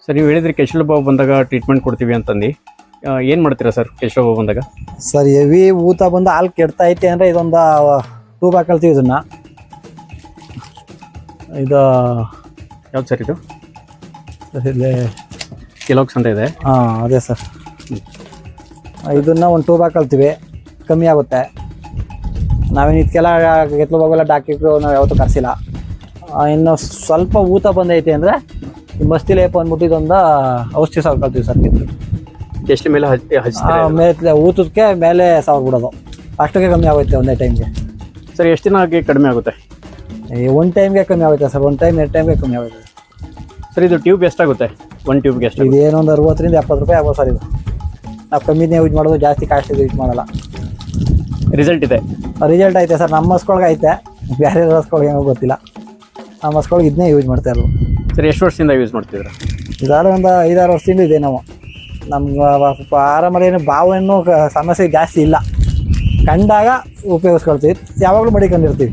Sir ನೀವು ಹೇಳಿದ್ರಿ ಕೆಶುಲು ಬಾವು ಬಂದಾಗ ಟ್ರೀಟ್ಮೆಂಟ್ ಕೊಡ್ತೀವಿ ಅಂತಂದು ಏನು ಮಾಡ್ತೀರಾ ಸರ್ ಕೆಶುಲು ಬಾವು ಬಂದಾಗ? ಸರ್ ಹೆವಿ ಊತ ಬಂದು ಹಾಲು ಕೆಡ್ತಾ ಐತೆ ಅಂದರೆ ಇದೊಂದು ಟ್ಯೂಬ್ ಹಾಕೊಳ್ತೀವಿ. ಇದನ್ನು ಇದು ಯಾವ್ದು ಸರ್ ಇದು? ಇಲ್ಲಿ ಕಿಲೋಕ್ಸ್ ಅಂತ ಇದೆ. ಹಾಂ ಅದೇ ಸರ್. ಇದನ್ನು ಒಂದು ಟ್ಯೂಬ್ ಹಾಕೊಳ್ತೀವಿ, ಕಮ್ಮಿ ಆಗುತ್ತೆ. ನಾವೇನು ಇದಕ್ಕೆಲ್ಲ ಕೆತ್ತಲು ಬಾವೆಲ್ಲ ಡಾಕ್ಟ್ರು ನಾವು ಯಾವತ್ತೂ ಕರೆಸಿಲ್ಲ. ಇನ್ನು ಸ್ವಲ್ಪ ಊತ ಬಂದೈತೆ ಅಂದರೆ ಈ ಮಸ್ತಿ ಲೇಪ ಅಂದ್ಬಿಟ್ಟು ಇದೊಂದು ಔಷಧಿ ಸಾಕೊಳ್ತೀವಿ ಸರ್. ಕೆಶುಲು ಮೇಲೆ ಮೇಲೆ ಊತಕ್ಕೆ ಮೇಲೆ ಸಾವಿರ ಬಿಡೋದು, ಅಷ್ಟಕ್ಕೆ ಕಮ್ಮಿ ಆಗುತ್ತೆ ಒಂದೇ ಟೈಮ್ಗೆ. ಸರ್ ಎಷ್ಟು ದಿನ ಆಗಿ ಕಡಿಮೆ ಆಗುತ್ತೆ? ಒಂದು ಟೈಮ್ಗೆ ಕಮ್ಮಿ ಆಗುತ್ತೆ ಸರ್, ಒಂದು ಟೈಮ್ 2 ಟೈಮ್ಗೆ ಕಮ್ಮಿ ಆಗುತ್ತೆ. ಸರ್ ಇದು ಟ್ಯೂಬ್ ಎಷ್ಟಾಗುತ್ತೆ? ಒಂದು ಟ್ಯೂಬ್ಗೆ ಎಷ್ಟು? ಇದು ಏನೊಂದು 60 ರಿಂದ 70 ರೂಪಾಯಿ ಆಗೋದು ಸರ್. ಇದು ನಾವು ಕಮ್ಮಿನೇ ಯೂಸ್ ಮಾಡೋದು, ಜಾಸ್ತಿ ಕಾಸ್ಟ್ಲಿ ಯೂಸ್ ಮಾಡಲ್ಲ. ರಿಸಲ್ಟ್ ಇದೆ? ರಿಸಲ್ಟ್ ಐತೆ ಸರ್, ನಮ್ಮ ಹಸ್ಕೊಳ್ಗೆ ಐತೆ, ಬೇರೆ ಹಸ್ಕೊಳ್ಗೆ ಏನೋ ಗೊತ್ತಿಲ್ಲ. ನಮ್ಮ ಹಸ್ಕೊಳ್ಗೆ ಇದನ್ನೇ ಯೂಸ್ ಮಾಡ್ತಾ ಇರೋದು. ಸರ್ ಎಷ್ಟು ವರ್ಷದಿಂದ ಯೂಸ್ ಮಾಡ್ತಿದ್ದೀರಾ? ಇದಾದ್ರೆ ಒಂದು 5-6 ವರ್ಷದಿಂದ ಇದೆ. ನಾವು ನಮ್ಗೆ ಆರಾಮಲ್ಲಿ ಏನು ಬಾವೇನು ಸಮಸ್ಯೆ ಜಾಸ್ತಿ ಇಲ್ಲ, ಕಂಡಾಗ ಉಪಯೋಗಿಸ್ಕೊಳ್ತೀವಿ, ಯಾವಾಗಲೂ ಮಡಿಕೊಂಡಿರ್ತೀವಿ.